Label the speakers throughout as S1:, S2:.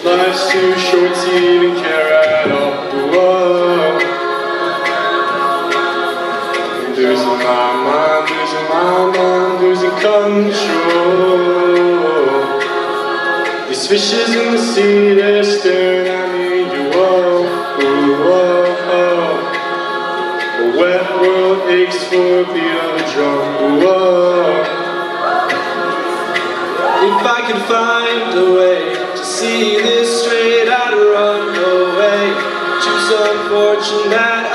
S1: Life's too short to even care at all. Whoa. Losing my mind, losing control. These fishes in the sea, they're staring at me. Whoa, whoa, whoa. The wet world aches for a beat of a drum. Whoa. If I could find a way to see this straight, I'd run away. Choose some fortune that I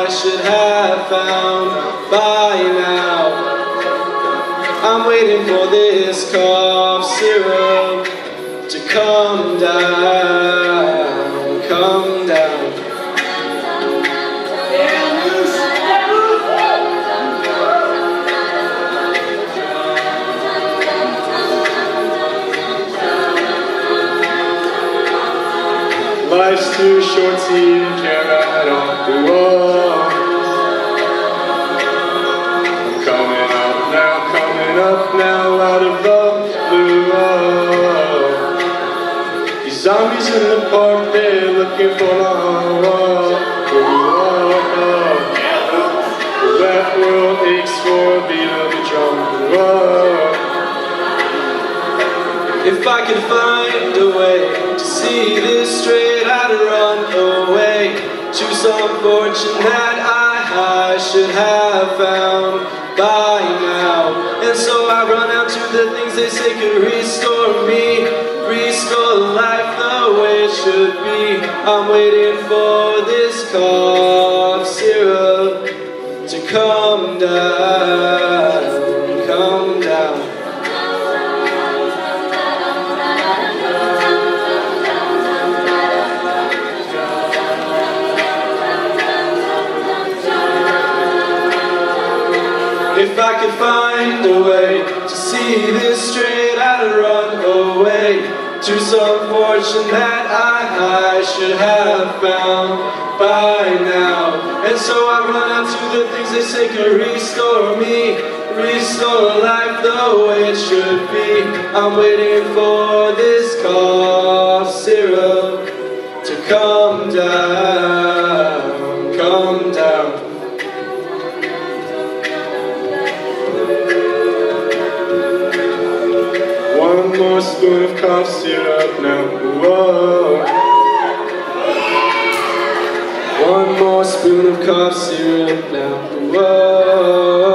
S1: should have found by now. I'm waiting for this cough syrup to come down, come down. Life's too short to even care at all. Whoa. I'm coming up now out of the blue. Whoa. These zombies in the park, they're looking for my home. The wet world aches for a beat of a drum. Whoa. If I could find a way to see this straight, I'd run away. Choose some fortune that I should have found by now. And so I run out to the things they say could restore me, restore life the way it should be. I'm waiting for this cough syrup to come down, come down. If I could find a way to see this straight, I'd run away to some fortune that I should have found by now. And so I run out to the things they say could restore me, restore life the way it should be. I'm waiting for this cough syrup to come down, come down. One more spoon of cough syrup now. Whoa. One more spoon of cough syrup now. Whoa.